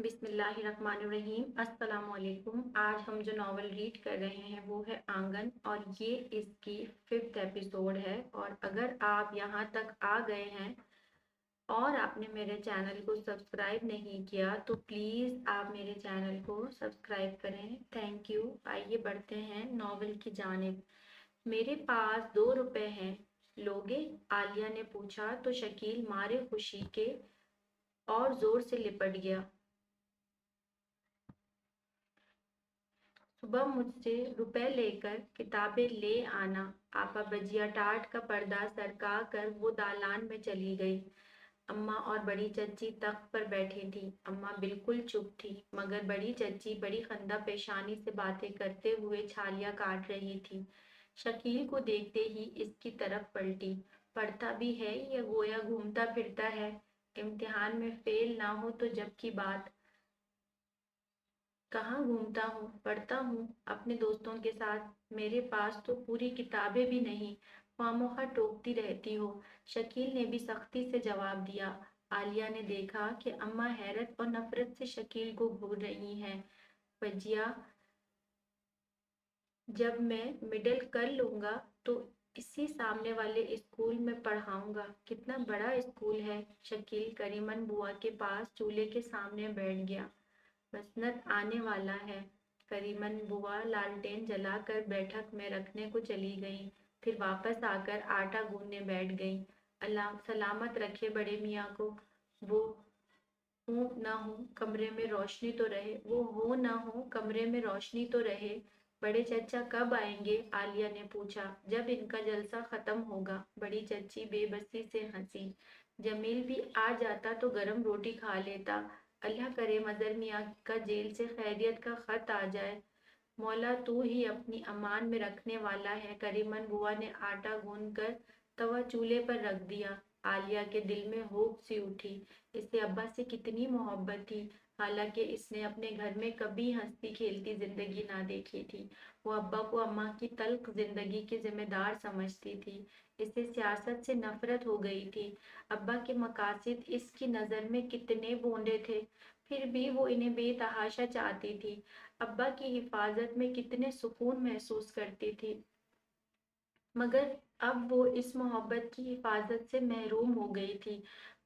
بسم اللہ الرحمن الرحیم۔ السلام علیکم۔ آج ہم جو ناول ریڈ کر رہے ہیں وہ ہے آنگن، اور یہ اس کی 5th ایپیسوڈ ہے۔ اور اگر آپ یہاں تک آ گئے ہیں اور آپ نے میرے چینل کو سبسکرائب نہیں کیا تو پلیز آپ میرے چینل کو سبسکرائب کریں۔ Thank you. آئیے بڑھتے ہیں ناول کی جانب۔ میرے پاس 2 روپے ہیں، لوگے؟ عالیہ نے پوچھا تو شکیل مارے خوشی کے اور زور سے لپٹ گیا۔ صبح مجھ سے روپے لے کر کتابیں لے آنا۔ آپا بجیا ٹاٹ کا پردہ سرکا کر وہ دالان میں چلی گئی۔ اماں اور بڑی چچی تخت پر بیٹھی تھی۔ اماں بالکل چپ تھی، مگر بڑی چچی بڑی خندہ پیشانی سے باتیں کرتے ہوئے چھالیاں کاٹ رہی تھی۔ شکیل کو دیکھتے ہی اس کی طرف پلٹی۔ پڑھتا بھی ہے یا گویا گھومتا پھرتا ہے؟ امتحان میں فیل نہ ہو تو جب کی بات۔ کہاں گھومتا ہوں، پڑھتا ہوں اپنے دوستوں کے ساتھ۔ میرے پاس تو پوری کتابیں بھی نہیں، خواہ ٹوکتی رہتی ہو۔ شکیل نے بھی سختی سے جواب دیا۔ عالیہ نے دیکھا کہ اماں حیرت اور نفرت سے شکیل کو گھور رہی ہیں۔ بجیا، جب میں مڈل کر لوں گا تو اسی سامنے والے اسکول میں پڑھاؤں گا۔ کتنا بڑا اسکول ہے؟ شکیل کریمن بوا کے پاس چولہے کے سامنے بیٹھ گیا۔ مسنت آنے والا ہے۔ کریمن بوا لالٹین جلا کر بیٹھک میں رکھنے کو چلی گئیں، پھر واپس آ کر آٹا گوندنے بیٹھ گئیں۔ اللہ سلامت رکھے بڑے میاں کو۔ وہ ہوں نہ ہوں کمرے میں روشنی تو رہے، وہ ہو نہ ہو کمرے میں روشنی تو رہے۔ بڑے چچا کب آئیں گے؟ عالیہ نے پوچھا۔ جب ان کا جلسہ ختم ہوگا۔ بڑی چچی بے بسی سے ہنسی۔ جمیل بھی آ جاتا تو گرم روٹی کھا لیتا۔ اللہ کرے مظہر میاں کا جیل سے خیریت کا خط آ جائے۔ مولا تو ہی اپنی امان میں رکھنے والا ہے۔ کریمن بوا نے آٹا گوندھ کر توا چولہے پر رکھ دیا۔ عالیہ کے دل میں ہوپ سی اٹھی۔ اسے ابا سے کتنی محبت تھی، حالانکہ اس نے اپنے گھر میں کبھی ہنستی کھیلتی زندگی نہ دیکھی تھی۔ وہ ابا کو اماں کی تلخ زندگی کی ذمہ دار سمجھتی تھی۔ اسے سیاست سے نفرت ہو گئی تھی۔ ابا کے مقاصد اس کی نظر میں کتنے بوندے تھے، پھر بھی وہ انہیں بے تحاشا چاہتی تھی۔ ابا کی حفاظت میں کتنے سکون محسوس کرتی تھی، مگر اب وہ اس محبت کی حفاظت سے محروم ہو گئی تھی۔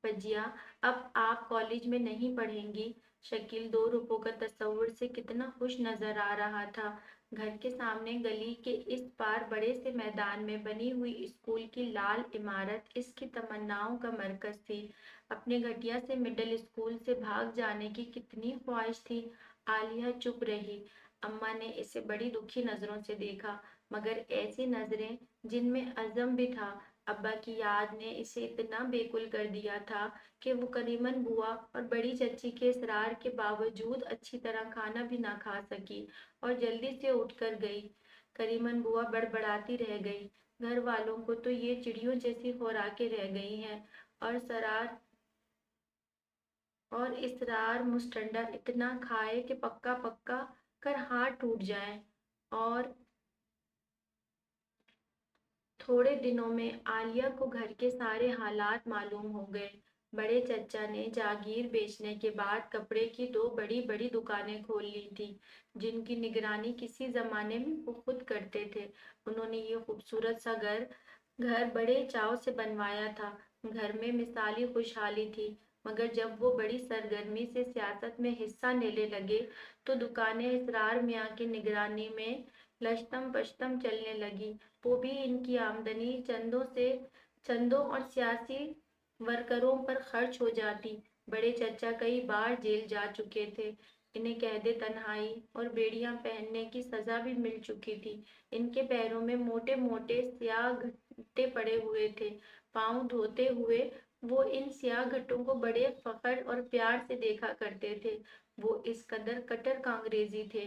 بجیا، اب آپ کالج میں نہیں پڑھیں گی؟ شکیل 2 روپوں کا تصور سے کتنا خوش نظر آ رہا تھا۔ گھر کے سامنے گلی کے اس پار بڑے سے میدان میں بنی ہوئی اسکول کی لال عمارت اس کی تمناؤں کا مرکز تھی۔ اپنے گھٹیا سے مڈل اسکول سے بھاگ جانے کی کتنی خواہش تھی۔ عالیہ چپ رہی۔ اماں نے اسے بڑی دکھی نظروں سے دیکھا، مگر ایسی نظریں جن میں عزم بھی تھا۔ ابا کی یاد نے اسے اتنا بیکل کر دیا تھا کہ وہ کریمن بوا اور بڑی چچی کے اصرار کے باوجود اچھی طرح کھانا بھی نہ کھا سکی اور جلدی سے اٹھ کر گئی۔ کریمن بوا بڑبڑاتی رہ گئی، گھر والوں کو تو یہ چڑیوں جیسی خوراکیں رہ گئی ہیں، اور اسرار مستنڈا اتنا کھائے کہ پکا پکا کر ہاتھ ٹوٹ جائیں۔ اور تھوڑے دنوں میں عالیہ کو گھر کے سارے حالات معلوم ہو گئے۔ بڑے چچا نے جاگیر بیچنے کے بعد کپڑے کی 2 بڑی بڑی دکانیں کھول لی تھیں، جن کی نگرانی کسی زمانے میں وہ خود کرتے تھے۔ انہوں نے یہ خوبصورت سا گھر بڑے چاؤ سے بنوایا تھا۔ گھر میں مثالی خوشحالی تھی، مگر جب وہ بڑی سرگرمی سے سیاست میں حصہ لینے لگے تو دکانیں اسرار میاں کی نگرانی میں لشتم پشتم چلنے لگی۔ وہ بھی ان کی آمدنی چندوں اور سیاسی ورکروں پر خرچ ہو جاتی۔ بڑے چچا کئی بار جیل جا چکے تھے، انہیں قید تنہائی اور بیڑیاں پہننے کی سزا بھی مل چکی تھی۔ ان کے پیروں میں موٹے موٹے سیاہ گھٹے پڑے ہوئے تھے۔ پاؤں دھوتے ہوئے وہ ان سیاہ گھٹوں کو بڑے فخر اور پیار سے دیکھا کرتے تھے۔ وہ اس قدر کٹر کانگریزی تھے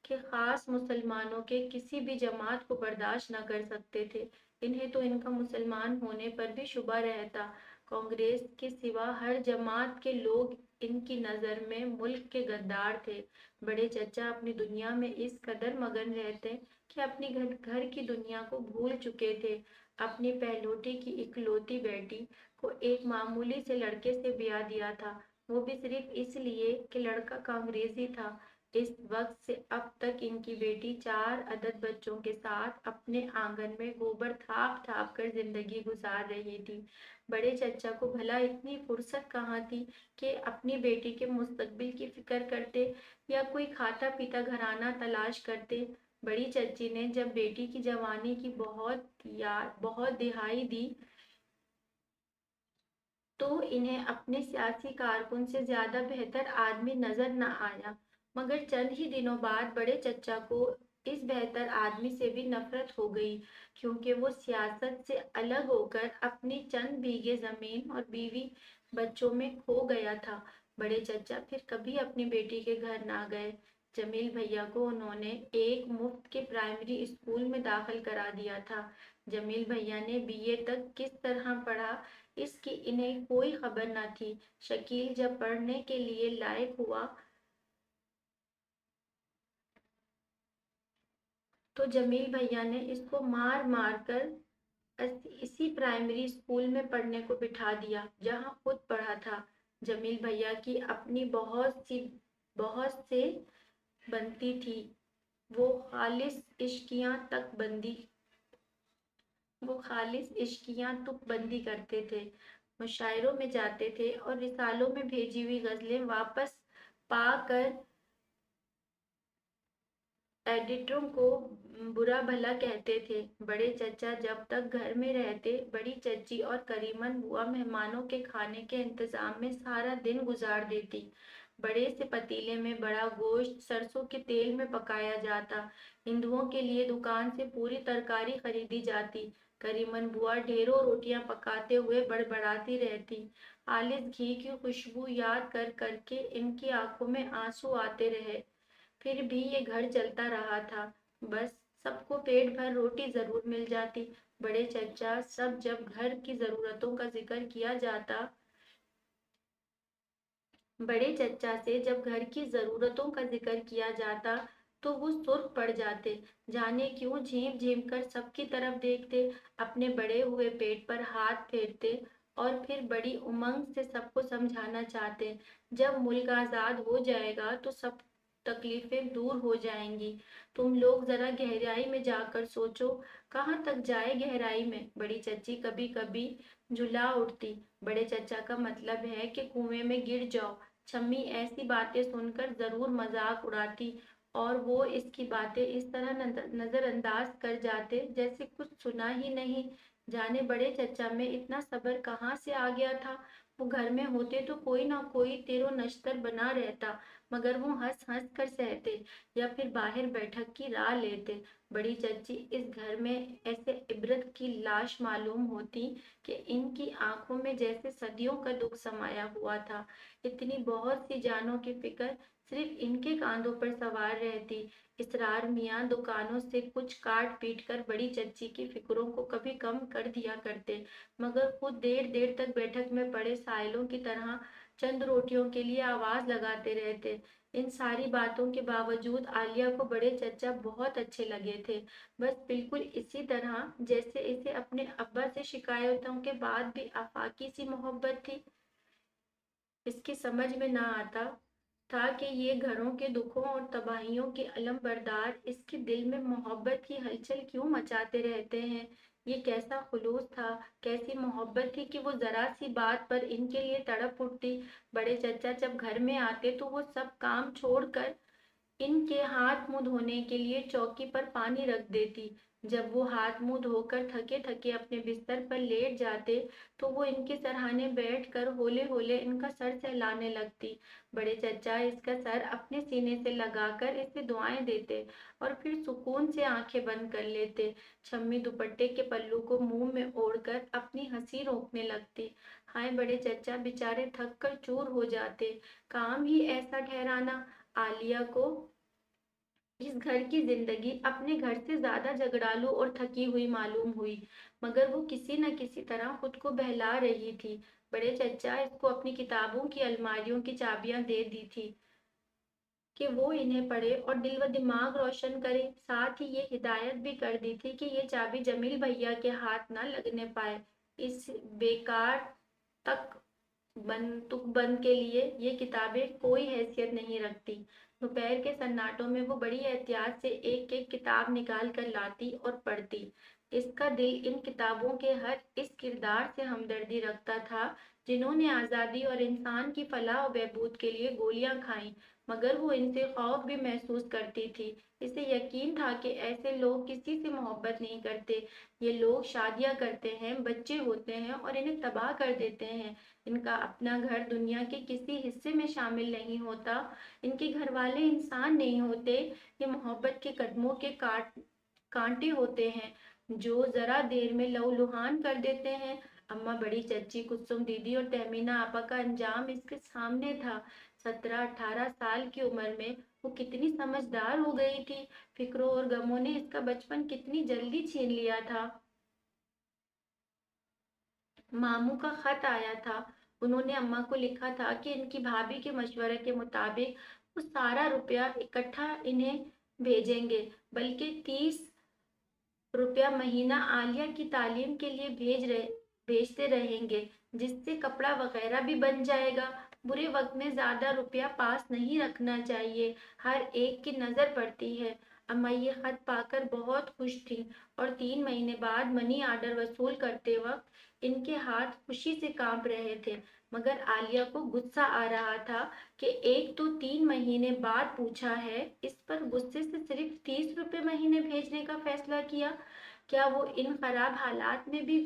کہ خاص مسلمانوں کے کسی بھی جماعت کو برداشت نہ کر سکتے تھے۔ انہیں تو ان کا مسلمان ہونے پر بھی شبہ رہتا۔ کانگریس کے سوا ہر جماعت کے لوگ ان کی نظر میں ملک کے غدار تھے۔ بڑے چچا اپنی دنیا میں اس قدر مگن رہتے کہ اپنی گھر کی دنیا کو بھول چکے تھے۔ اپنی پہلوٹی کی اکلوتی بیٹی کو ایک معمولی سے لڑکے سے بیاہ دیا تھا، وہ بھی صرف اس لیے کہ لڑکا کانگریسی تھا۔ اس وقت سے اب تک ان کی بیٹی 4 عدد بچوں کے ساتھ اپنے آنگن میں گوبر تھاپ تھاپ کر زندگی گزار رہی تھی۔ بڑے چچا کو بھلا اتنی فرصت کہاں تھی کہ اپنی بیٹی کے مستقبل کی فکر کرتے یا کوئی کھاتا پیتا گھرانہ تلاش کرتے۔ بڑی چچی نے جب بیٹی کی جوانی کی بہت دہائی دی تو انہیں اپنے سیاسی کارکن سے زیادہ بہتر آدمی نظر نہ آیا، مگر چند ہی دنوں بعد بڑے چچا کو اس بہتر آدمی سے بھی نفرت ہو گئی، کیونکہ وہ سیاست سے الگ ہو کر اپنی چند بیگھے زمین اور بیوی بچوں میں کھو گیا تھا۔ بڑے چچا پھر کبھی اپنی بیٹی کے گھر نہ گئے۔ جمیل بھیا کو انہوں نے ایک مفت کے پرائمری اسکول میں داخل کرا دیا تھا۔ جمیل بھیا نے BA تک کس طرح پڑھا اس کی انہیں کوئی خبر نہ تھی۔ شکیل جب پڑھنے کے لیے لائق ہوا تو جمیل بھیا نے اس کو مار مار کر اسی پرائمری اسکول میں پڑھنے کو بٹھا دیا جہاں خود پڑھا تھا۔ جمیل بھیا کی اپنی بہت سے بنتی تھی، وہ خالص عشقیاں تک بندی کرتے تھے، مشاعروں میں جاتے تھے اور رسالوں میں بھیجی ہوئی غزلیں واپس پا کر ایڈیٹروں کو برا بھلا کہتے تھے۔ بڑے چچا جب تک گھر میں رہتے، بڑی چچی اور کریمن بوا مہمانوں کے کھانے کے انتظام میں سارا دن گزار دیتی۔ بڑے سے پتیلے میں بڑا گوشت سرسوں کے تیل میں پکایا جاتا، ہندوؤں کے لیے دکان سے پوری ترکاری خریدی جاتی۔ کریمن بوا ڈھیروں روٹیاں پکاتے ہوئے بڑبڑاتی رہتی۔ خالص گھی کی خوشبو یاد کر کر کے ان کی آنکھوں میں آنسو آتے رہے۔ پھر بھی یہ گھر چلتا رہا تھا، بس سب کو پیٹ بھر روٹی ضرور مل جاتی۔ بڑے چچا سب جب گھر کی ضرورتوں کا ذکر کیا جاتا بڑے چچا سے جب گھر کی ضرورتوں کا ذکر کیا جاتا تو وہ سرخ پڑ جاتے، جانے کیوں جھیم جھیم کر سب کی طرف دیکھتے، اپنے بڑے ہوئے پیٹ پر ہاتھ پھیرتے اور پھر بڑی امنگ سے سب کو سمجھانا چاہتے، جب ملک آزاد ہو جائے گا تو سب تکلیفیں دور ہو جائیں گی۔ تم لوگ ذرا گہرائی میں جا کر سوچو۔ کہاں تک جائے گہرائی میں؟ بڑی چچی کبھی کبھی جھلا اٹھتی۔ بڑے چچا کا مطلب ہے کہ کنویں میں گر جاؤ۔ چھمی ایسی باتیں سن کر ضرور مذاق اڑاتی اور وہ اس کی باتیں اس طرح نظر انداز کر جاتے جیسے کچھ سنا ہی نہیں۔ جانے بڑے چچا میں اتنا صبر کہاں سے آ گیا تھا۔ وہ گھر میں ہوتے تو کوئی نہ کوئی تیر و نشتر بنا رہتا، مگر وہ ہنس ہنس کر سہتے یا پھر باہر بیٹھک کی راہ لیتے۔ بڑی چچی اس گھر میں ایسے عبرت کی لاش معلوم ہوتی کہ ان کی آنکھوں میں جیسے صدیوں کا دکھ سمایا ہوا تھا۔ اتنی بہت سی جانوں کی فکر صرف ان کے کاندھوں پر سوار رہتی۔ اسرار میاں دکانوں سے کچھ کاٹ پیٹ کر بڑی چچی کی فکروں کو کبھی کم کر دیا کرتے، مگر خود دیر دیر تک بیٹھک میں پڑے سائلوں کی طرح چند روٹیوں کے لیے آواز لگاتے رہتے۔ ان ساری باتوں کے باوجود عالیہ کو بڑے چچا بہت اچھے لگے تھے، بس بالکل اسی طرح جیسے اسے اپنے ابا سے شکایتوں کے بعد بھی آفاقی سی محبت تھی۔ اس کی سمجھ میں نہ آتا تھا کہ یہ گھروں کے دکھوں اور تباہیوں کے علم بردار اس کے دل میں محبت کی ہلچل کیوں مچاتے رہتے ہیں۔ یہ کیسا خلوص تھا، کیسی محبت تھی کہ وہ ذرا سی بات پر ان کے لیے تڑپ اٹھتی۔ بڑے چچا جب گھر میں آتے تو وہ سب کام چھوڑ کر ان کے ہاتھ منہ دھونے کے لیے چوکی پر پانی رکھ دیتی۔ جب وہ ہاتھ منہ دھو کر تھکے تھکے اپنے بستر پر لیٹ جاتے تو وہ ان کے سرہانے بیٹھ کر ہولے ہولے ان کا سر سہلانے لگتی۔ بڑے چچا اس کا سر اپنے سینے سے لگا کر اسے دعائیں دیتے اور پھر سکون سے آنکھیں بند کر لیتے۔ چھمی دوپٹے کے پلو کو منہ میں اوڑھ کر اپنی ہنسی روکنے لگتی۔ ہائے بڑے چچا بیچارے تھک کر چور ہو جاتے، کام ہی ایسا ٹھہرانا۔ عالیہ کو اس گھر کی زندگی اپنے گھر سے زیادہ جھگڑالو اور تھکی ہوئی معلوم ہوئی، مگر وہ کسی نہ کسی طرح خود کو بہلا رہی تھی۔ بڑے چچا اس کو اپنی کتابوں کی الماریوں کی چابیاں دے دی تھی کہ وہ انہیں پڑھے اور دل و دماغ روشن کرے، ساتھ ہی یہ ہدایت بھی کر دی تھی کہ یہ چابی جمیل بھیا کے ہاتھ نہ لگنے پائے۔ اس بیکار تک तुक बंद के लिए ये किताबें कोई हैसियत नहीं रखती। दोपहर के सन्नाटों में वो बड़ी एहतियात से एक एक किताब निकाल कर लाती और पढ़ती। इसका दिल इन किताबों के हर इस किरदार से हमदर्दी रखता था जिन्होंने आज़ादी और इंसान की फलाह और बहबूद के लिए गोलियां खाई, मगर वो इनसे खौफ भी महसूस करती थी। इसे यकीन था कि ऐसे लोग किसी से मोहब्बत नहीं करते। ये लोग शादियां करते हैं, बच्चे होते हैं और इन्हें तबाह कर देते हैं। इनका अपना घर दुनिया के किसी हिस्से में शामिल नहीं होता। इनके घर वाले इंसान नहीं होते। ये मोहब्बत के कदमों के कांटे होते हैं जो जरा देर में लहूलुहान कर देते हैं। अम्मा, बड़ी चच्ची, कुसुम दीदी और तहमीना आपा का अंजाम इसके सामने था। 17-18 साल की उम्र में वो कितनी समझदार हो गई थी। फिक्रों और गमों ने इसका बचपन कितनी जल्दी छीन लिया था। मामू का खत आया था। उन्होंने अम्मा को लिखा था कि इनकी भाभी के मशवरे के मुताबिक वो सारा रुपया इकट्ठा इन्हें भेजेंगे, बल्कि 30 रुपया महीना आलिया की तालीम के लिए भेजते रहेंगे, जिससे कपड़ा वगैरह भी बन जाएगा। बुरे वक्त में ज्यादा रुपया पास नहीं रखना चाहिए, हर एक की नजर पड़ती है। अम्मा ये खत पाकर बहुत खुश थी और 3 महीने बाद मनी आर्डर वसूल करते वक्त इनके हाथ खुशी से कांप रहे थे। मगर आलिया को गुस्सा आ रहा था कि एक तो 3 महीने बाद पूछा है, इस पर गुस्से से सिर्फ 30 रुपए महीने भेजने का फैसला किया। क्या वो इन खराब हालात में भी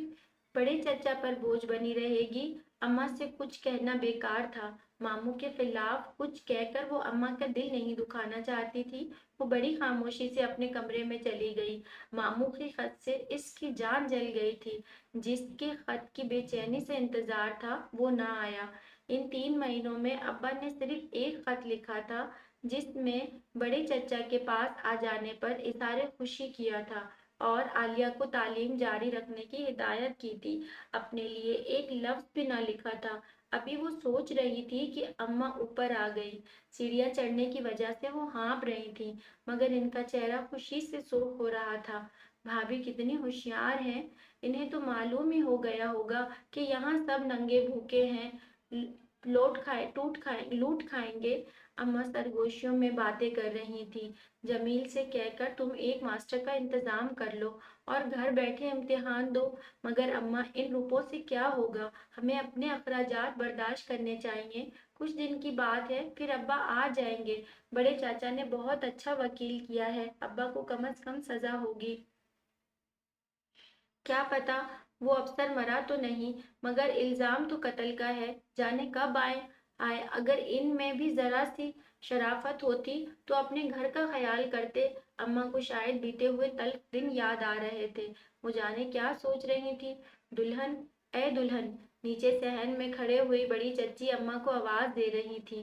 बड़े चचा पर बोझ बनी रहेगी? अम्मा से कुछ कहना बेकार था। मामू के खिलाफ कुछ कहकर वो अम्मा का दिल नहीं दुखाना चाहती थी। वो बड़ी खामोशी से अपने कमरे में चली गई। मामू के खत से इसकी जान जल गई थी। जिसके खत की बेचैनी से इंतजार था वो ना आया। इन 3 महीनों में अब्बा ने सिर्फ एक खत लिखा था, जिसमें बड़े चचा के पास आ जाने पर इज़हार खुशी किया था और आलिया को तालीम जारी रखने की हिदायत की थी। अपने लिए एक लफ्ज भी ना लिखा था। अभी वो सोच रही थी कि अम्मा ऊपर आ गई। सीढ़ियाँ चढ़ने की वजह से वो हाँफ रही थी, मगर इनका चेहरा खुशी से सुर्ख हो रहा था। भाभी कितनी होशियार हैं। इन्हें तो मालूम ही हो गया होगा कि यहाँ सब नंगे भूखे हैं, लूट खाएंगे। अम्मा सरगोशियों में बातें कर रही थी। जमील से कहकर तुम एक मास्टर का इंतजाम कर लो और घर बैठे इम्तिहान दो। मगर अम्मा, इन रुपयों से क्या होगा? हमें अपने अखराजात बर्दाश्त करने चाहिए। कुछ दिन की बात है, फिर अब्बा आ जाएंगे। बड़े चाचा ने बहुत अच्छा वकील किया है, अब्बा को कम से कम सजा होगी। क्या पता वो अफसर मरा तो नहीं, मगर इल्जाम तो कत्ल का है। जाने कब आए आए। अगर इनमें भी जरा सी शराफत होती तो अपने घर का ख्याल करते। अम्मा को शायद बीते हुए तल्ख दिन याद आ रहे थे। वो जाने क्या सोच रही थी। दुल्हन, ए दुल्हन। नीचे सहन में खड़े हुई बड़ी चच्ची अम्मा को आवाज दे रही थी।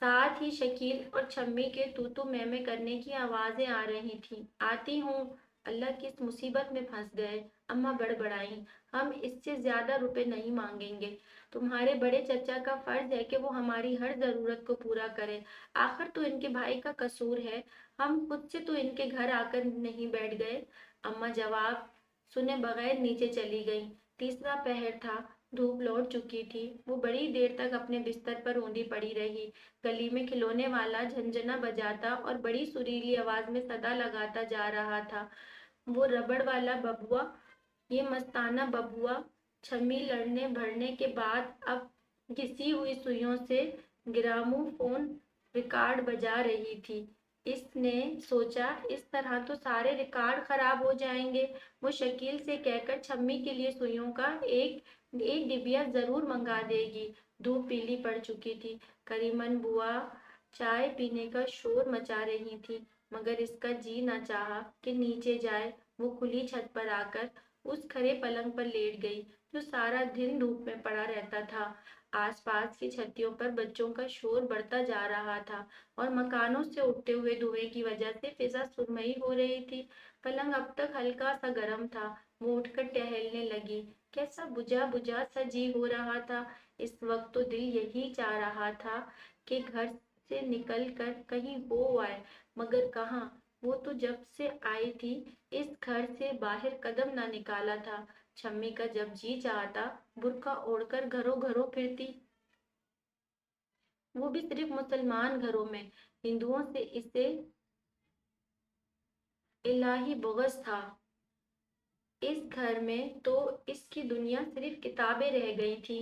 साथ ही शकील और छम्मी के तू मैं करने की आवाजें आ रही थीं। आती हूँ। अल्लाह, किस मुसीबत में फंस गए। अम्मा बड़बड़ाई। हम इससे ज्यादा रुपए नहीं मांगेंगे। तुम्हारे बड़े चचा का फर्ज है कि वो हमारी हर जरूरत को पूरा करे। आखिर तो इनके भाई का कसूर है। हम खुद से तो इनके घर आकर नहीं बैठ गए। अम्मा जवाब सुने बगैर नीचे चली गई। तीसरा पहर था। धूप लौट चुकी थी। वो बड़ी देर तक अपने बिस्तर पर औंधी पड़ी रही। गली में खिलौने वाला झंझना बजाता और बड़ी सुरीली आवाज में सदा लगाता जा रहा था। वो रबड़ वाला बबुआ, ये मस्ताना बबुआ। छम्मी लड़ने भरने के बाद अब घिसी हुई सुइयों से ग्रामोफोन रिकॉर्ड बजा रही थी। इसने सोचा, इस तरह तो सारे रिकॉर्ड खराब हो जाएंगे। वो शकील से कहकर छम्मी के लिए सुइयों का एक एक डिबिया जरूर मंगा देगी। धूप पीली पड़ चुकी थी। करीमन बुआ चाय पीने का शोर मचा रही थी, मगर इसका जी न चाहा कि नीचे जाए। वो खुली छत पर आकर उस खरे पलंग पर लेट गई जो सारा दिन धूप में पड़ा रहता था। आसपास की छतियों पर बच्चों का शोर बढ़ता जा रहा था और मकानों से उठते हुए धुएं की वजह से फिजा सुरमई हो रही थी। पलंग अब तक हल्का सा गर्म था। वो उठकर टहलने लगी। कैसा बुझा बुझा सा जी हो रहा था। इस वक्त तो दिल यही चाह रहा था कि घर से निकल कर कहीं हो आए, मगर कहाँ। वो तो जब से आई थी इस घर से बाहर कदम ना निकाला था। छम्मी का जब जी चाहता बुर्का ओढ़कर घरों घरों फिरती, वो भी सिर्फ मुसलमान घरों में। हिंदुओं से इसे इलाही बुग़्ज़ था। इस घर में तो इसकी दुनिया सिर्फ किताबें रह गई थी।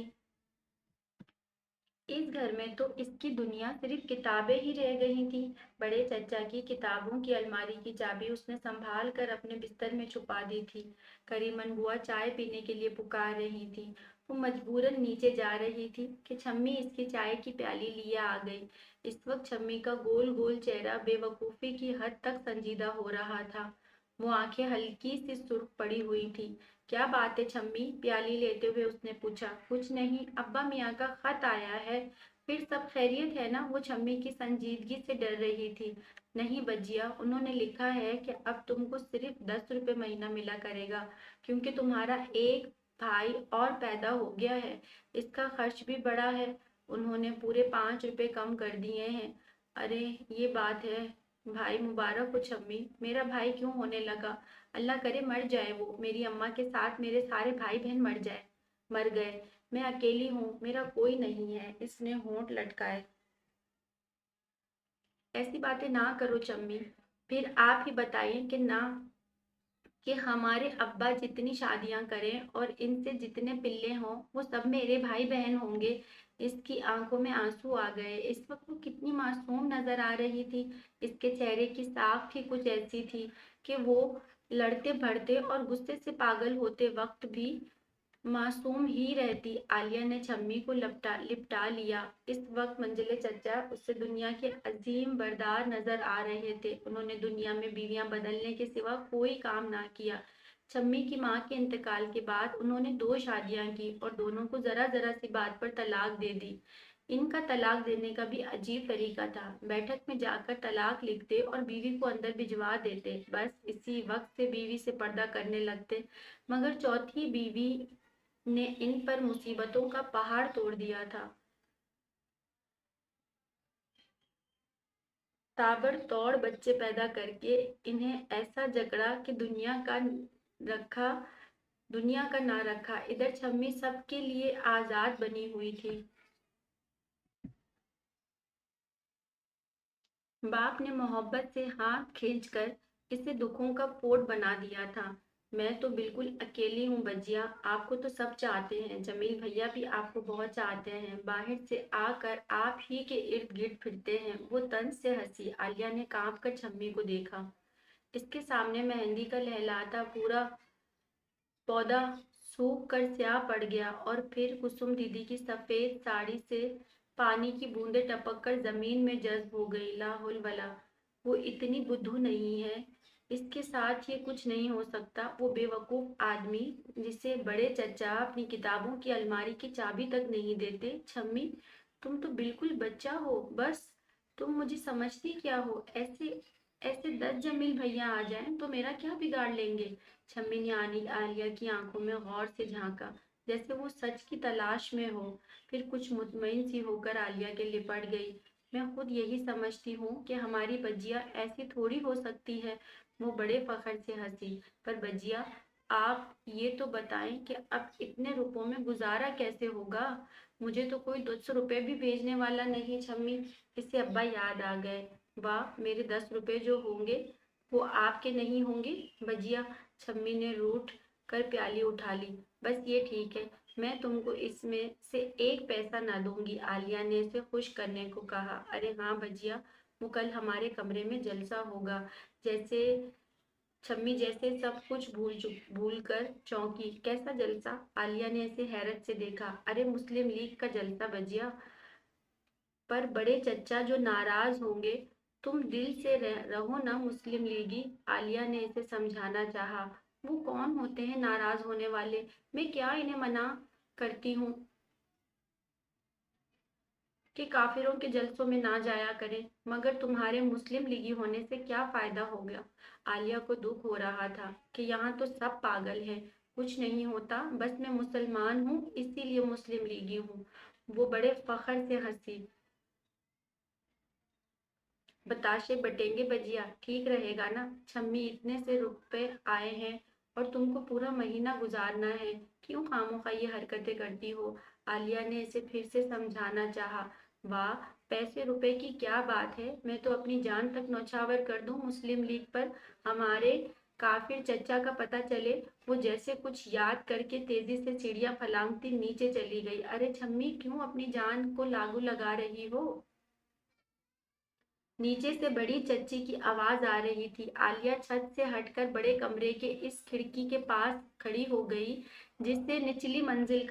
इस घर में तो इसकी दुनिया सिर्फ किताबें ही रह गई थी। बड़े चचा की किताबों की अलमारी की चाबी उसने संभाल कर अपने बिस्तर में छुपा दी थी। करीमन बुआ चाय पीने के लिए पुकार रही थी। वो मजबूरन नीचे जा रही थी कि छम्मी इसकी चाय की प्याली लिए आ गई। इस वक्त छम्मी का गोल गोल चेहरा बेवकूफ़ी की हद तक संजीदा हो रहा था। वो आंखें हल्की सी सुर्ख पड़ी हुई थी। क्या बात है छम्मी? प्याली लेते हुए उसने पूछा। कुछ नहीं, अब्बा मियाँ का खत आया है। फिर सब खैरियत है ना? वो छम्मी की संजीदगी से डर रही थी। नहीं बजिया, उन्होंने लिखा है कि अब तुमको सिर्फ 10 रुपए महीना मिला करेगा, क्योंकि तुम्हारा एक भाई और पैदा हो गया है। इसका खर्च भी बड़ा है। उन्होंने पूरे 5 रुपए कम कर दिए हैं। अरे ये बात है। भाई मुबारक हो छम्मी। मेरा भाई क्यों होने लगा? अल्लाह करे मर जाए वो। मेरी अम्मा के साथ मेरे सारे भाई बहन मर गए। मैं अकेली हूँ, मेरा कोई नहीं है। इसने होंठ लटकाए। ऐसी बातें ना करो चम्मी। फिर आप ही बताइए कि हमारे अब्बा जितनी शादियां करें और इनसे जितने पिल्ले हों, वो सब मेरे भाई बहन होंगे। इसकी आंखों में आंसू आ गए। इस वक्त वो कितनी मासूम नजर आ रही थी। इसके चेहरे की साख भी कुछ ऐसी थी कि वो लड़ते भड़ते और गुस्से से पागल होते वक्त भी मासूम ही रहती। आलिया ने छम्मी को लिपटा लिया। इस वक्त मंजिले चचा उससे दुनिया के अजीम बरदार नजर आ रहे थे। उन्होंने दुनिया में बीवियां बदलने के सिवा कोई काम ना किया। छम्मी की माँ के इंतकाल के बाद उन्होंने 2 शादियां की और दोनों को जरा जरा सी बात पर तलाक दे दी। इनका तलाक देने का भी अजीब तरीका था। बैठक में जाकर तलाक लिखते और बीवी को अंदर भिजवा देते। बस इसी वक्त से बीवी से पर्दा करने लगते। मगर चौथी बीवी ने इन पर मुसीबतों का पहाड़ तोड़ दिया था। ताबड़तोड़ बच्चे पैदा करके इन्हें ऐसा जकड़ा कि रखा दुनिया का ना रखा। इधर छम्मी सबके लिए आजाद बनी हुई थी। बाप ने मोहब्बत से हाथ खींचकर इसे दुखों का पोत बना दिया था। मैं तो बिल्कुल अकेली हूँ बजिया। आपको तो सब चाहते हैं। जमील भैया भी आपको बहुत चाहते हैं। बाहर से आकर आप ही के इर्द गिर्द फिरते हैं। वो तंज से हंसी। आलिया ने कांप कर छम्मी को देखा। इसके सामने मेहंदी का लहलाता पूरा पौधा सूख कर स्याह पड़ गया और फिर कुसुम दीदी की सफेद साड़ी से पानी की बूंदें टपक कर जमीन में जज्ब हो गई। ला हौल वला। वो इतनी बुद्धू नहीं है। इसके साथ ये कुछ नहीं हो सकता। वो बेवकूफ आदमी जिसे बड़े चचा अपनी किताबों की अलमारी की चाबी तक नहीं देते। छम्मी, तुम तो बिल्कुल बच्चा हो। बस तुम मुझे समझती क्या हो? ऐसे ऐसे 10 जमील भैया आ जाएं तो मेरा क्या बिगाड़ लेंगे? छम्मी ने आलिया की आंखों में गौर से झांका, जैसे वो सच की तलाश में हो। फिर कुछ मुतमईन सी होकर आलिया के लिपट गई। मैं खुद यही समझती हूँ कि हमारी बजिया ऐसी थोड़ी हो सकती है। वो बड़े फखर से हंसी। पर बजिया, आप ये तो बताएं कि अब इतने रुपयों में गुजारा कैसे होगा? मुझे तो कोई 200 रुपये भी भेजने वाला नहीं। छम्मी, इससे अब्बा याद आ गए। वाह, मेरे 10 रुपये जो होंगे वो आपके नहीं होंगे बजिया। छम्मी ने रूठ कर प्याली उठा ली। बस ये ठीक है, मैं तुमको इसमें से एक पैसा ना दूंगी। आलिया ने इसे खुश करने को कहा। अरे हाँ भजिया, वो कल हमारे कमरे में जलसा होगा। जैसे छम्मी जैसे सब कुछ भूल कर चौंकी। कैसा जलसा? आलिया ने इसे हैरत से देखा। अरे मुस्लिम लीग का जलसा भजिया। पर बड़े चचा जो नाराज होंगे। तुम दिल से रहो ना मुस्लिम लीगी। आलिया ने इसे समझाना चाहा। वो कौन होते हैं नाराज होने वाले? मैं क्या इन्हें मना करती हूँ कि काफिरों के जलसों में ना जाया करें, मगर तुम्हारे मुस्लिम लीगी होने से क्या फायदा हो गया? आलिया को दुख हो रहा था कि यहाँ तो सब पागल हैं। कुछ नहीं होता, बस मैं मुसलमान हूँ इसीलिए मुस्लिम लीगी हूँ। वो बड़े फखर से हंसी। बताशे बटेंगे बजिया, ठीक रहेगा ना? छम्मी, इतने से रुपए आए हैं और तुमको पूरा महीना गुजारना है। क्यों खामोखा ये हरकतें करती हो? आलिया ने इसे फिर से समझाना चाहा। वाह, पैसे रुपए की क्या बात है, मैं तो अपनी जान तक न्यौछावर कर दूं मुस्लिम लीग पर। हमारे काफिर चचा का पता चले। वो जैसे कुछ याद करके तेजी से सीढ़ियां फलांगती नीचे चली गई। अरे छम्मी, क्यों अपनी जान को लागू लगा रही हो? नीचे से बड़ी चच्ची की आवाज आ रही थी। आलिया छत से हटकर बड़े कमरे के इस खिड़की के पास खड़ी हो गई, जिससे निचली मंजिल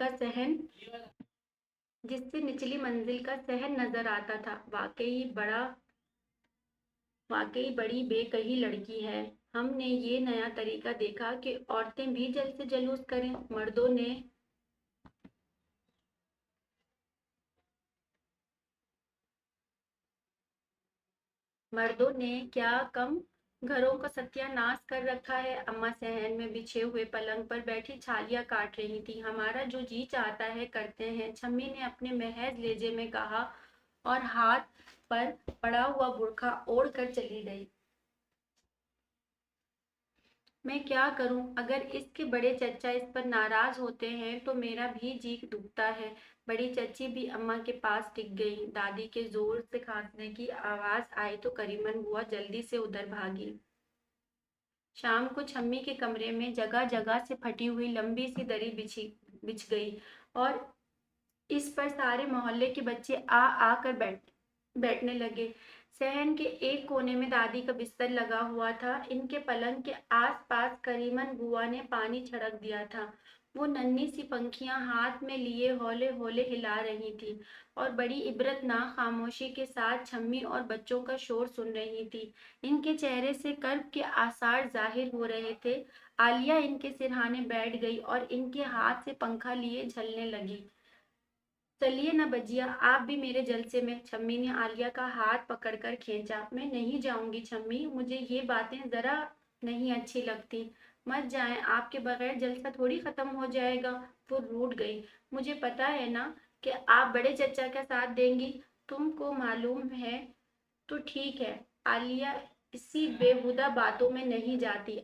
का सहन नजर आता था। वाकई बड़ी बेकही लड़की है। हमने ये नया तरीका देखा कि औरतें भी जल से जलूस करें। मर्दों ने क्या कम घरों का सत्यानाश कर रखा है। अम्मा सहन में बिछे हुए पलंग पर बैठी छालियां काट रही थी। हमारा जो जी चाहता है करते हैं, छम्मी ने अपने महज लहजे में कहा और हाथ पर पड़ा हुआ बुर्खा ओढ़ कर चली गई। मैं क्या करूं? अगर इसके बड़े चचा इस पर नाराज होते हैं तो मेरा भी जी दुखता है। बड़ी चची भी अम्मा के पास टिक गई। दादी के जोर से खांसने की आवाज आई तो करीमन बुआ जल्दी से उधर भागी। शाम को छम्मी के कमरे में जगह जगह से फटी हुई लंबी सी दरी बिछ गई और इस पर सारे मोहल्ले के बच्चे आ आकर बैठने लगे। सहन के एक कोने में दादी का बिस्तर लगा हुआ था। इनके पलंग के आस-पास करीमन बुआ ने पानी छिड़क दिया था। वो नन्ही सी पंखियां हाथ में लिए हौले हौले हिला रही थी और बड़ी इबरतनाक खामोशी के साथ छम्मी और बच्चों का शोर सुन रही थी। इनके चेहरे से कर्ब के आसार जाहिर हो रहे थे। आलिया इनके सिरहाने बैठ गई और इनके हाथ से पंखा लिए झलने लगी। चलिए ना बजिया, आप भी मेरे जलसे में। छम्मी ने आलिया का हाथ पकड़कर खींचा। मैं नहीं जाऊंगी छम्मी, मुझे ये बातें जरा नहीं अच्छी लगती। मत जाएं, आपके बगैर जलसा थोड़ी खत्म हो जाएगा। वो रूठ गई। मुझे पता है ना कि आप बड़े चचा का साथ देंगी। तुमको मालूम है तो ठीक है। आलिया इसी बेहुदा बातों में नहीं जाती।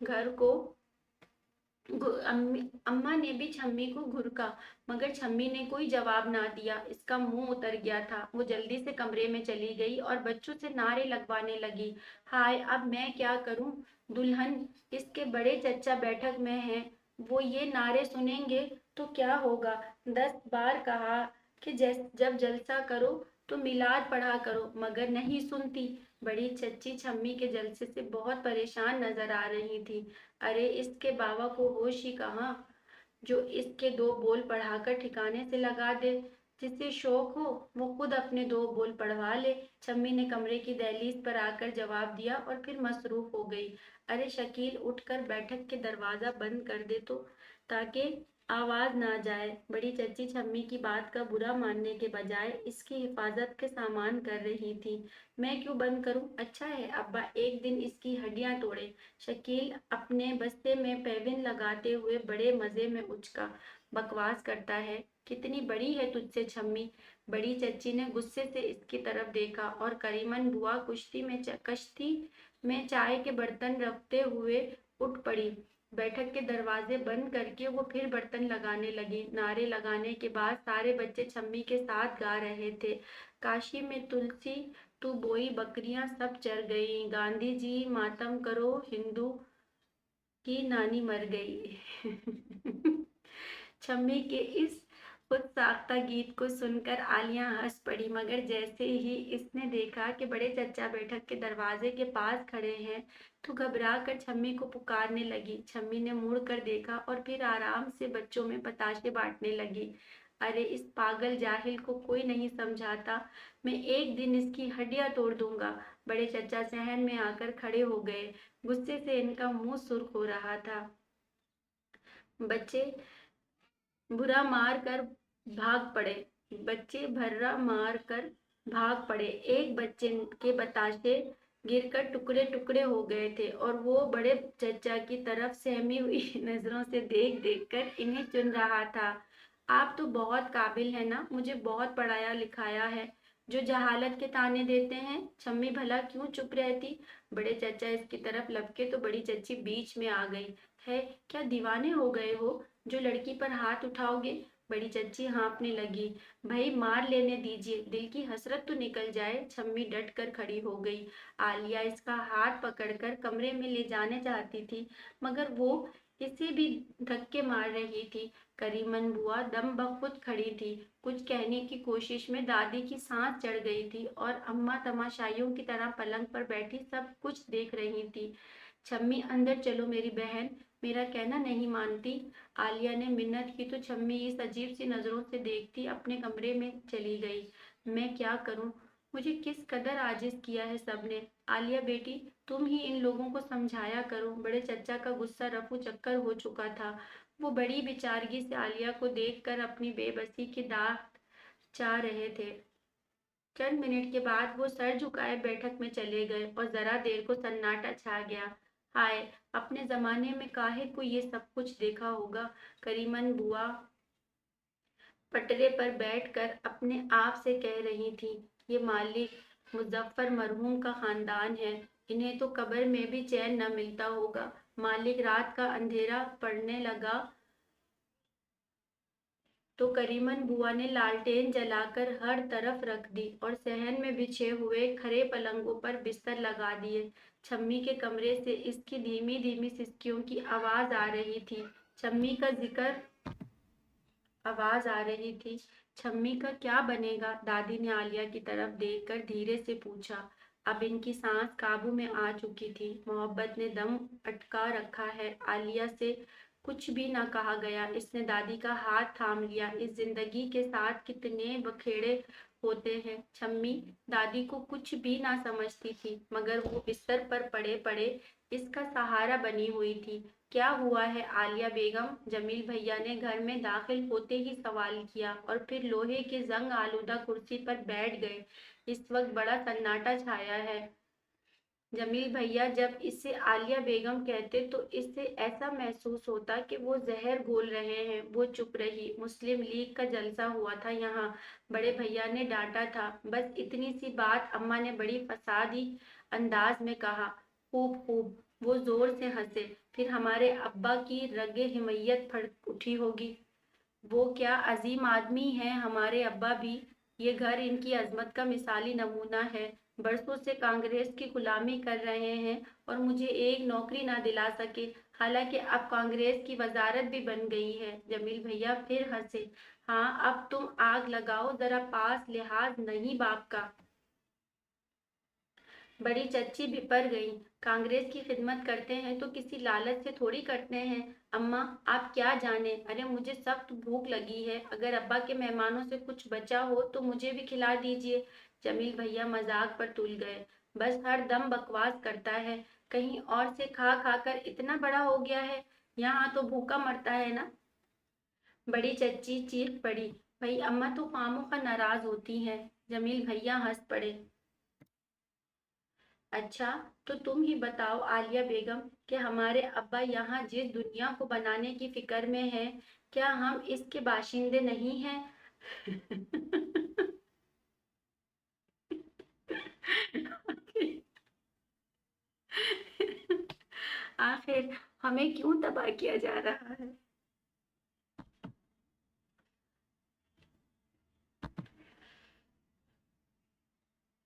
घर को अम्मा ने भी छम्मी को घुरका, मगर छम्मी ने कोई जवाब ना दिया। इसका मुंह उतर गया था। वो जल्दी से कमरे में चली गई और बच्चों से नारे लगवाने लगी। हाय, अब मैं क्या करूं? दुल्हन, इसके बड़े चचा बैठक में हैं। वो ये नारे सुनेंगे तो क्या होगा? 10 बार कहा कि जब जलसा करो तो मिलाद पढ़ा करो, मगर नहीं सुनती। बड़ी चच्ची छम्मी के जलसे से बहुत परेशान नजर आ रही थी। अरे इसके बाबा को होश ही कहाँ, जो इसके 2 बोल पढ़ाकर ठिकाने से लगा दे। जिसे शौक हो वो खुद अपने 2 बोल पढ़वा ले। छम्मी ने कमरे की दहलीज पर आकर जवाब दिया और फिर मसरूफ हो गई। अरे शकील, उठकर बैठक के दरवाजा बंद कर दे तो, ताकि आवाज ना जाए। बड़ी चच्ची छम्मी की बात का बुरा मानने के बजाय इसकी हिफाजत के सामान कर रही थी। मैं क्यों बंद करूं? अच्छा है, अब्बा एक दिन इसकी हड्डियां तोड़े। शकील अपने बस्ते में पैविन लगाते हुए बड़े मजे में उचका। बकवास करता है। कितनी बड़ी है तुझसे छम्मी? बड़ी चच्ची ने गुस्से से इसकी तरफ देखा और करीमन बुआ कश्ती में चाय के बर्तन रखते हुए उठ पड़ी। बैठक के दरवाजे बंद करके वो फिर बर्तन लगाने लगी। नारे लगाने के बाद सारे बच्चे छम्मी के साथ गा रहे थे। काशी में तुलसी तू बोई बकरियां सब चर गई, गांधी जी मातम करो, हिंदू की नानी मर गई। छम्मी के इस उत्साहता गीत को सुनकर आलिया हंस पड़ी, मगर जैसे ही इसने देखा कि बड़े चचा बैठक के दरवाजे के पास खड़े हैं तो घबरा कर छम्मी को पुकारने लगी। छम्मी ने मुड़ कर देखा और फिर आराम से बच्चों में बताशे बांटने लगी। अरे इस पागल जाहिल को कोई नहीं समझाता। मैं एक दिन इसकी हड्डियां तोड़ दूंगा। बड़े चचा सहन में आकर खड़े हो गए। गुस्से से इनका मुंह सुर्ख हो रहा था। बच्चे बुरा मार कर भाग पड़े बच्चे भर्रा मार कर भाग पड़े। एक बच्चे के बताशे गिरकर टुकड़े टुकड़े हो गए थे और वो बड़े चचा की तरफ सहमी हुई नजरों से देख देख कर इन्हें चुन रहा था। आप तो बहुत काबिल है ना, मुझे बहुत पढ़ाया लिखाया है। जो जहालत के ताने देते हैं। छम्मी भला क्यों चुप रहती। बड़े चचा इसकी तरफ लपके तो बड़ी चच्ची बीच में आ गई। है क्या दीवाने हो गए हो जो लड़की पर हाथ उठाओगे। बड़ी चच्ची हाँफने लगी। भाई मार लेने दीजिए, दिल की हसरत तो निकल जाए। छम्मी डट कर खड़ी हो गई। आलिया इसका हाथ पकड़कर कमरे में ले जाने चाहती थी, मगर वो इसे भी धक्के मार रही थी। करीमन बुआ दम बखुद खड़ी थी। कुछ कहने की कोशिश में दादी की सांस चढ़ गई थी और अम्मा तमाशाइयों की तरह पलंग पर बैठी सब कुछ देख रही थी। छम्मी अंदर चलो मेरी बहन, मेरा कहना नहीं मानती। आलिया ने मिन्नत की तो छम्मी इस अजीब सी नजरों से देखती अपने कमरे में चली गई। मैं क्या करूं, मुझे किस कदर आजिज किया है सबने। आलिया बेटी, तुम ही इन लोगों को समझाया करो। बड़े चचा का गुस्सा रफू चक्कर हो चुका था। वो बड़ी बेचारगी से आलिया को देखकर अपनी बेबसी की दाद चाह रहे थे। चंद मिनट के बाद वो सर झुकाए बैठक में चले गए और जरा देर को सन्नाटा छा गया। हाय, अपने जमाने में काहे को ये सब कुछ देखा होगा। करीमन बुआ पटरे पर बैठकर अपने आप से कह रही थी, ये मालिक मुजफ्फर मरहूम का खानदान है, इन्हें तो कब्र में भी चैन न मिलता होगा। मालिक रात का अंधेरा पड़ने लगा तो करीमन बुआ ने लालटेन जलाकर हर तरफ रख दी और सहन में बिछे हुए खरे पलंगों पर बिस्तर लगा दिए। छम्मी के कमरे से इसकी धीमी धीमी सिसकियों की आवाज आ रही थी। छम्मी का जिक्र आवाज आ रही थी। छम्मी का क्या बनेगा। दादी ने आलिया की तरफ देखकर धीरे से पूछा। अब इनकी सांस काबू में आ चुकी थी। मोहब्बत ने दम अटका रखा है। आलिया से कुछ भी ना कहा गया। इसने दादी का हाथ थाम लिया। इस जिंदगी के साथ कितने बखेड़े होते हैं। छम्मी दादी को कुछ भी ना समझती थी, मगर वो बिस्तर पर पड़े पड़े इसका सहारा बनी हुई थी। क्या हुआ है आलिया बेगम। जमील भैया ने घर में दाखिल होते ही सवाल किया और फिर लोहे की जंग आलूदा कुर्सी पर बैठ गए। इस वक्त बड़ा सन्नाटा छाया है। जमील भैया जब इसे आलिया बेगम कहते तो इससे ऐसा महसूस होता कि वो जहर घोल रहे हैं। वो चुप रही। मुस्लिम लीग का जलसा हुआ था यहाँ। बड़े भैया ने डांटा था। बस इतनी सी बात अम्मा ने बड़ी फसादी अंदाज में कहा। खूब खूब। वो जोर से हंसे। फिर हमारे अब्बा की रगे हिम्मत फट उठी होगी। वो क्या अजीम आदमी हैं हमारे अब्बा भी। ये घर इनकी अजमत का मिसाली नमूना है। बरसों से कांग्रेस की गुलामी कर रहे हैं और मुझे एक नौकरी ना दिला सके। हालांकि अब कांग्रेस की वजारत भी बन गई है। जमील भैया फिर हंसे। हाँ, अब तुम आग लगाओ जरा, पास लिहाज नहीं बाप का। बड़ी चच्ची बिपर गई। कांग्रेस की खिदमत करते हैं तो किसी लालच से थोड़ी करते हैं। अम्मा आप क्या जाने। अरे मुझे सख्त भूख लगी है, अगर अब्बा के मेहमानों से कुछ बचा हो तो मुझे भी खिला दीजिए। जमील भैया मजाक पर तुल गए। बस हर दम बकवास करता है। कहीं और से खा खा कर इतना बड़ा हो गया है, यहाँ तो भूखा मरता है ना। बड़ी चच्ची चीख पड़ी। भाई अम्मा तो खामोखा नाराज होती हैं। जमील भैया हंस पड़े। अच्छा, तो तुम ही बताओ आलिया बेगम कि हमारे अब्बा यहाँ जिस दुनिया को बनाने की फिक्र में हैं, क्या हम इसके बाशिंदे नहीं हैं। आखिर हमें क्यों तबाह किया जा रहा है।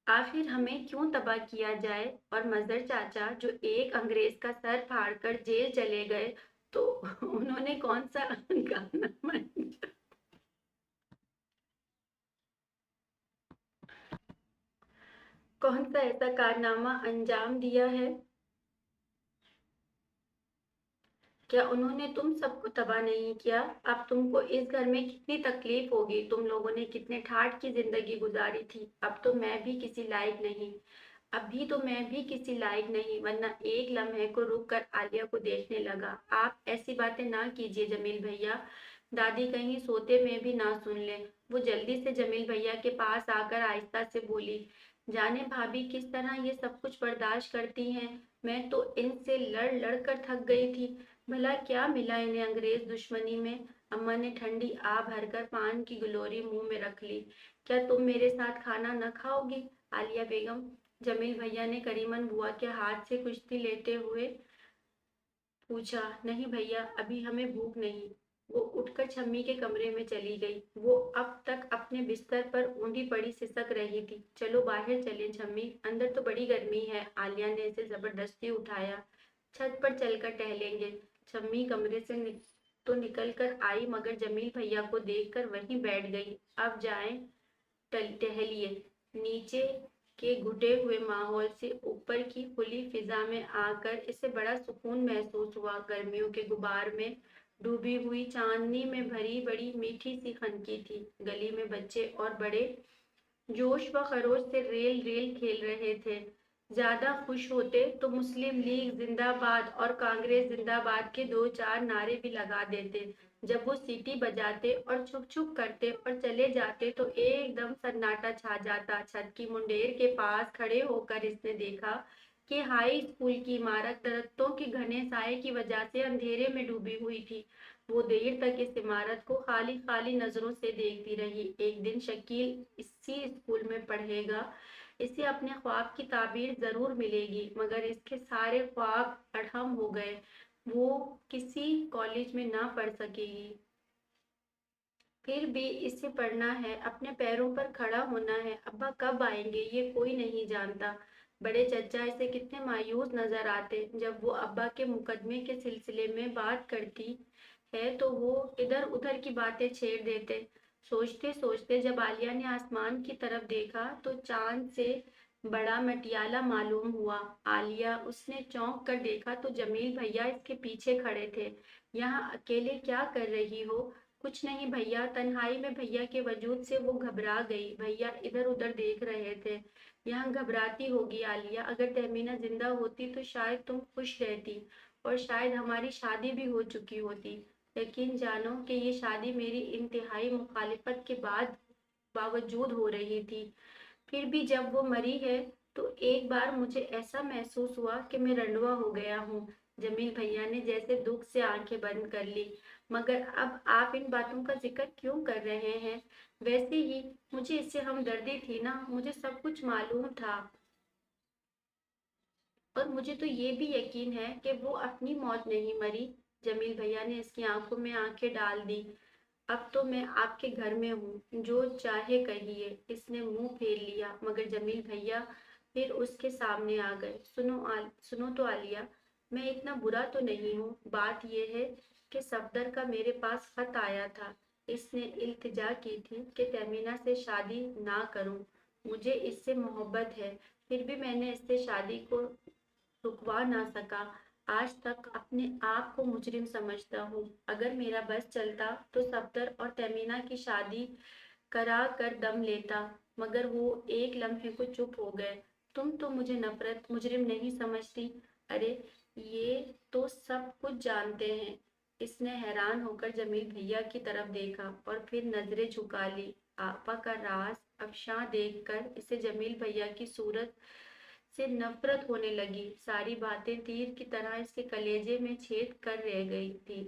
आखिर हमें क्यों तबाह किया जाए। और मजर चाचा जो एक अंग्रेज का सर फाड़कर जेल चले गए, तो उन्होंने कौन सा गाना कौन सा ऐसा कारनामा अंजाम दिया है। क्या उन्होंने तुम सबको तबाह नहीं किया। अब तुमको इस घर में कितनी तकलीफ होगी। तुम लोगों ने कितने ठाठ की जिंदगी गुजारी थी। अब तो मैं भी किसी लायक नहीं। अभी तो मैं भी किसी लायक नहीं। वरना एक लम्हे को रुक कर आलिया को देखने लगा। आप ऐसी बातें ना कीजिए जमील भैया। दादी कहीं सोते में भी ना सुन ले। वो जल्दी से जमील भैया के पास आकर आहिस्ता से बोली। जाने भाभी किस तरह ये सब कुछ बर्दाश्त करती हैं। मैं तो इनसे लड़ लड़ कर थक गई थी। भला क्या मिला इन्हें अंग्रेज दुश्मनी में। अम्मा ने ठंडी आ भरकर पान की गिलोरी मुंह में रख ली। क्या तुम मेरे साथ खाना न खाओगी? आलिया बेगम, जमील भैया ने करीमन बुआ के हाथ से कुश्ती लेते हुए पूछा। नहीं भैया, अभी हमें भूख नहीं। वो उठकर छम्मी के कमरे में चली गई। वो अब तक अपने बिस्तर पर ऊंधी पड़ी सिसक रही थी। चलो बाहर चलें छम्मी, अंदर तो बड़ी गर्मी है। आलिया ने इसे जबरदस्ती उठाया। छत पर चलकर टहलेंगे। छम्मी कमरे से तो निकल कर आई, मगर जमील भैया को देखकर वहीं बैठ गई। अब जाएं टहलिए। नीचे के घुटे हुए माहौल से ऊपर की खुली फिजा में आकर इसे बड़ा सुकून महसूस हुआ। गर्मियों के गुबार में डूबी हुई चांदनी में भरी बड़ी मीठी सी खनकी थी। गली में बच्चे और बड़े जोश व खरोश से रेल रेल खेल रहे थे। ज्यादा खुश होते तो मुस्लिम लीग जिंदाबाद और कांग्रेस जिंदाबाद के दो चार नारे भी लगा देते। जब वो सीटी बजाते और छुप छुप करते और चले जाते तो एकदम सन्नाटा छा जाता। छत की मुंडेर के पास खड़े होकर इसने देखा कि हाई स्कूल की इमारत दरख्तों के घने साए की वजह से अंधेरे में डूबी हुई थी। वो देर तक इस इमारत को खाली खाली नजरों से देखती रही। एक दिन शकील इसी स्कूल में पढ़ेगा, इसे अपने ख्वाब की ताबीर जरूर मिलेगी, मगर इसके सारे ख्वाब अड़हम हो गए। वो किसी कॉलेज में ना पढ़ सकेगी। फिर भी इसे पढ़ना है, अपने पैरों पर खड़ा होना है। अब्बा कब आएंगे ये कोई नहीं जानता। बड़े चचा इसे कितने मायूस नजर आते। जब वो अब्बा के मुकदमे के सिलसिले में बात करती है तो वो इधर उधर की बातें छेड़ देते। सोचते सोचते जब आलिया ने आसमान की तरफ देखा तो चांद से बड़ा मटियाला मालूम हुआ। आलिया उसने चौंक कर देखा तो जमील भैया इसके पीछे खड़े थे। यहाँ अकेले क्या कर रही हो? कुछ नहीं भैया। तन्हाई में भैया के वजूद से वो घबरा गई। भैया इधर उधर देख रहे थे। यहाँ घबराती होगी आलिया, अगर तहमीना जिंदा होती तो शायद तुम खुश रहती और शायद हमारी शादी भी हो चुकी होती। यकीन जानो कि ये शादी मेरी इंतहाई मुखालिफत के बावजूद हो रही थी। फिर भी जब वो मरी है तो एक बार मुझे ऐसा महसूस हुआ कि मैं रंडवा हो गया हूँ। जमील भैया ने जैसे दुख से आंखें बंद कर ली। मगर अब आप इन बातों का जिक्र क्यों कर रहे हैं? वैसे ही मुझे इससे हमदर्दी थी ना, मुझे सब कुछ मालूम था। और मुझे तो ये भी यकीन है कि वो अपनी मौत नहीं मरी। जमील भैया ने इसकी आंखों में आंखें डाल दी। अब तो मैं आपके घर में हूँ, जो चाहे कहिए। इसने मुंह फेर लिया, मगर जमील भैया फिर उसके सामने आ गए। सुनो तो आलिया, मैं इतना बुरा तो नहीं हूँ। बात यह है कि सफदर का मेरे पास खत आया था। इसने इल्तिजा की थी कि तहमीना से शादी ना करूं। मुझे इससे मोहब्बत है, फिर भी मैंने इससे शादी को रुकवा ना सका। आज तक अपने आप को मुजरिम समझता हूँ। अगर मेरा बस चलता तो सफदर और तहमीना की शादी करा कर दम लेता, मगर वो एक लम्हे को चुप हो गए। तुम तो मुझे नफरत मुजरिम नहीं समझती। अरे ये तो सब कुछ जानते हैं। इसने हैरान होकर जमील भैया की तरफ देखा और फिर नजरें झुका ली। आपा का राज अफशां देखकर इसे जमील भैया की सूरत से नफरत होने लगी। सारी बातें तीर की तरह इसके कलेजे में छेद कर रह गई थी।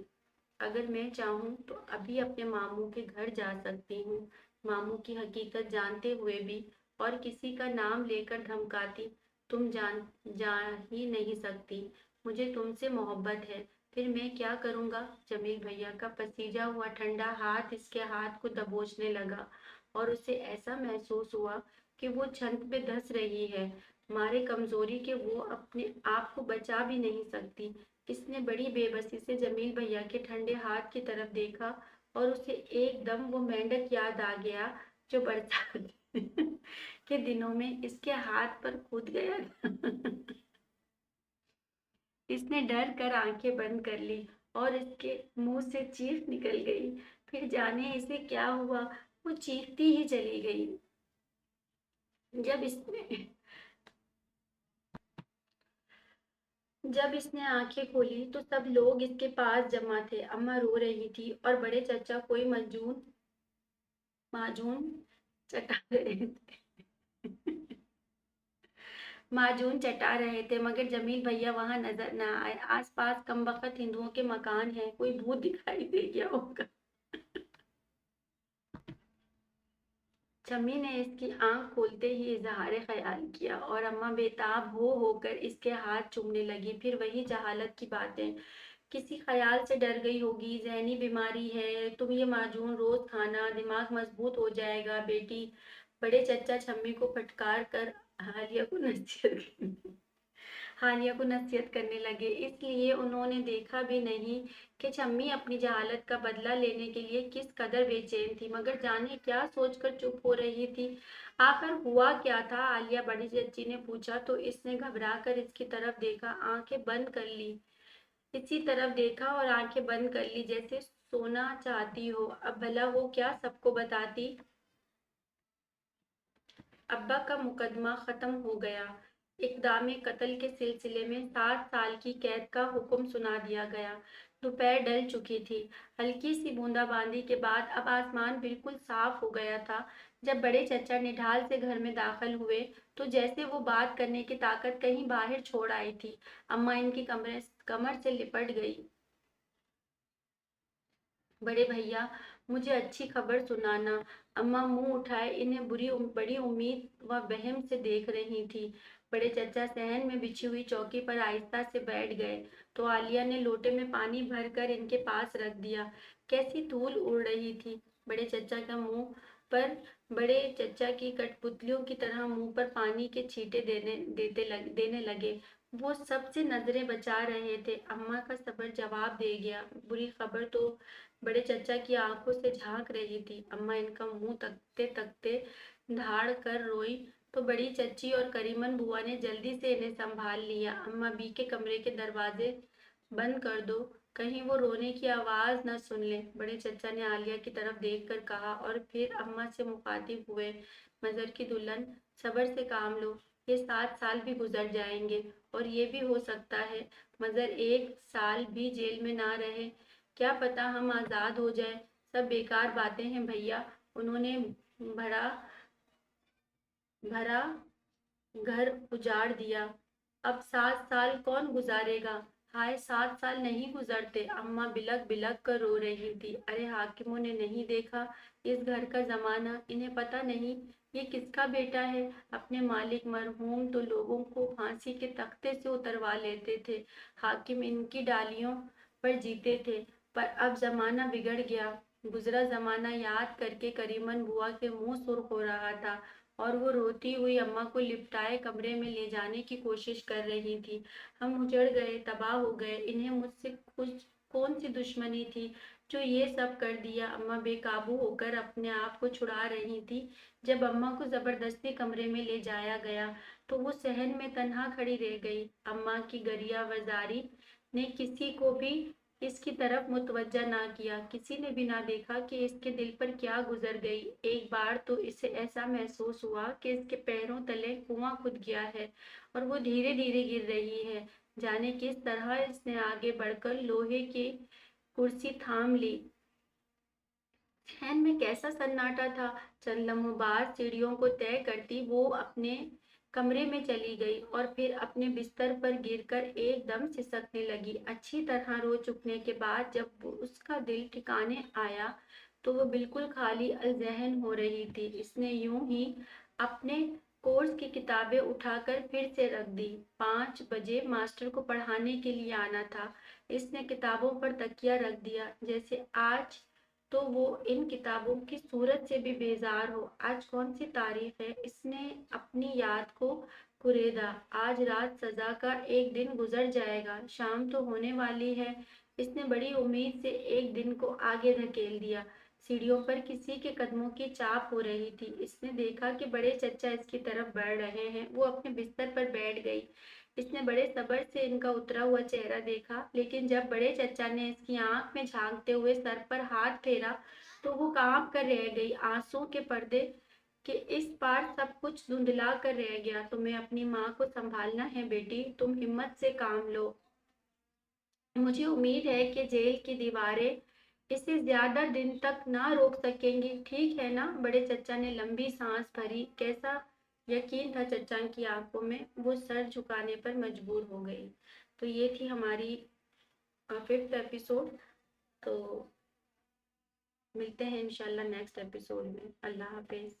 अगर मैं चाहूँ तो अभी अपने मामू के घर जा सकती हूँ। मामू की हकीकत जानते हुए भी और किसी का नाम लेकर धमकाती। तुम जा ही नहीं सकती। मुझे तुमसे मोहब्बत है। फिर मैं क्या करूँगा? जमील भैया का पसीजा हुआ ठंडा हाथ इसके हाथ को दबोचने लगा और उसे ऐसा महसूस हुआ कि वो छंद पे धंस रही है। मारे कमजोरी के वो अपने आप को बचा भी नहीं सकती। इसने बड़ी बेबसी से जमील भैया के ठंडे हाथ की तरफ देखा और उसे एकदम वो मेंढक याद आ गया जो बरसात के दिनों में इसके हाथ पर कूद गया था। इसने डर कर आंखें बंद कर ली और इसके मुंह से चीख निकल गई। फिर जाने इसे क्या हुआ, वो चीखती ही चली गई। जब इसने जब इसने आंखें खोली तो सब लोग इसके पास जमा थे। अम्मा रो रही थी और बड़े चाचा कोई माजून चटा रहे थे। माजून चटा रहे थे, मगर जमील भैया वहां नजर न आए। आसपास कमबख्त हिंदुओं के मकान हैं, कोई भूत दिखाई दे गया होगा। शम्मी ने इसकी आंख खोलते ही इजहार ख्याल किया और अम्मा बेताब हो कर इसके हाथ चूमने लगी। फिर वही जहालत की बातें, किसी ख्याल से डर गई होगी, जहनी बीमारी है, तुम ये माजून रोज खाना, दिमाग मजबूत हो जाएगा बेटी। बड़े चचा शम्मी को फटकार कर हालिया को नसीहत हानिया को नसीहत करने लगे। इसलिए उन्होंने देखा भी नहीं कि शम्मी अपनी जहालत का बदला लेने के लिए किस कदर बेचैन थी, मगर जाने क्या सोचकर चुप हो रही थी। आखिर हुआ क्या था, आलिया बड़ी चच्ची ने पूछा तो इसने घबरा कर इसकी तरफ देखा, आंखें बंद कर ली। इसी तरफ देखा और आंखें बंद कर ली जैसे सोना चाहती हो। अब भला वो क्या सबको बताती। अब्बा का मुकदमा खत्म हो गया। इक़दाम कत्ल के सिलसिले में 7 साल की कैद का हुक्म सुना दिया गया। दोपहर ढल चुकी थी। हल्की सी बूंदाबांदी के बाद अब आसमान बिल्कुल साफ हो गया था। जब बड़े चचा निढाल से घर में दाखिल हुए तो जैसे वो बात करने की ताकत कहीं बाहर छोड़ आई थी। अम्मा इनकी कमर से लिपट गई। बड़े भैया, मुझे अच्छी खबर सुनाना। अम्मा मुंह उठाए इन्हें बड़ी उम्मीद व बहम से देख रही थी। बड़े चचा सहन में बिछी हुई चौकी पर आहिस्ता से बैठ गए तो आलिया ने लोटे में पानी भरकर इनके पास रख दिया। कैसी धूल उड़ रही थी। बड़े चचा का मुंह पर बड़े चचा की कठपुतलियों की तरह मुंह पर पानी के छींटे देने लगे। वो सबसे नजरें बचा रहे थे। अम्मा का सब्र जवाब दे गया। बुरी खबर तो बड़े चचा की आंखों से झांक रही थी। अम्मा इनका मुंह तकते तकते धाड़ कर रोई तो बड़ी चच्ची और करीमन बुआ ने जल्दी से इन्हें संभाल लिया। अम्मा बी के कमरे के दरवाजे बंद कर दो, कहीं वो रोने की आवाज न सुन ले, बड़े चचा ने आलिया की तरफ देखकर कहा और फिर अम्मा से मुखातिब हुए। मजर की दुल्हन, सब्र से काम लो। ये 7 साल भी गुजर जाएंगे और ये भी हो सकता है मजर 1 साल भी जेल में ना रहे। क्या पता हम आजाद हो जाए। सब बेकार बातें हैं भैया। उन्होंने भरा भरा घर उजाड़ दिया। अब 7 साल कौन गुजारेगा। हाय 7 साल नहीं गुजरते। अम्मा बिलक बिलक कर रो रही थी। अरे हाकिमों ने नहीं देखा इस घर का जमाना, इन्हें पता नहीं ये किसका बेटा है। अपने मालिक मरहूम तो लोगों को फांसी के तख्ते से उतरवा लेते थे। हाकिम इनकी डालियों पर जीते थे। पर अब जमाना बिगड़ गया। गुजरा जमाना याद करके करीमन बुआ के मुंह सुर्ख हो रहा था और वो रोती हुई अम्मा को लिपटाए कमरे में ले जाने की कोशिश कर रही थी। हम उजड़ गए, तबाह हो गए। इन्हें मुझसे कुछ कौन सी दुश्मनी थी जो ये सब कर दिया। अम्मा बेकाबू होकर अपने आप को छुड़ा रही थी। जब अम्मा को जबरदस्ती कमरे में ले जाया गया तो वो सहन में तन्हा खड़ी रह गई। अम्मा की गरिया वजारी ने किसी को भी इसकी तरफ मुतवज्जा ना किया। किसी ने भी ना देखा कि इसके दिल पर क्या गुजर गई। एक बार तो इसे ऐसा महसूस हुआ कि इसके पैरों तले कुआं खुद गया है और वो धीरे धीरे गिर रही है। जाने किस तरह इसने आगे बढ़कर लोहे की कुर्सी थाम ली। शहर में कैसा सन्नाटा था। चंद लम्हों बाद सीढ़ियों को तय करती वो अपने कमरे में चली गई और फिर अपने बिस्तर पर गिरकर एकदम सिसकने लगी। अच्छी तरह रो चुकने के बाद जब उसका दिल ठिकाने आया तो वो बिल्कुल खाली अलजहन हो रही थी। इसने यूं ही अपने कोर्स की किताबें उठाकर फिर से रख दी। 5 बजे मास्टर को पढ़ाने के लिए आना था। इसने किताबों पर तकिया रख दिया जैसे आज तो वो इन किताबों की सूरत से भी बेजार हो। आज कौन सी तारीख है। इसने अपनी याद को कुरेदा। आज रात सजा का एक दिन गुजर जाएगा, शाम तो होने वाली है। इसने बड़ी उम्मीद से एक दिन को आगे धकेल दिया। सीढ़ियों पर किसी के कदमों की चाप हो रही थी। इसने देखा कि बड़े चचा इसकी तरफ बढ़ रहे हैं। वो अपने बिस्तर पर बैठ गई। इसने बड़े सब्र से इनका उतरा हुआ चेहरा देखा, लेकिन जब बड़े चचा ने इसकी आंख में झांकते हुए सर पर हाथ फेरा तो वो कांप कर रह गई। आंसुओं के पर्दे कि इस बार सब कुछ धुंधला कर रह गया। तुम्हें अपनी माँ को संभालना है बेटी, तुम हिम्मत से काम लो। मुझे उम्मीद है कि जेल की दीवारें इसे ज्यादा दिन तक ना रोक सकेंगी, ठीक है ना। बड़े चचा ने लंबी सांस भरी। कैसा यकीन था चचा की आंखों में। वो सर झुकाने पर मजबूर हो गई। तो ये थी हमारी 5th एपिसोड। तो मिलते हैं इंशाल्लाह नेक्स्ट एपिसोड में। अल्लाह हाफिज।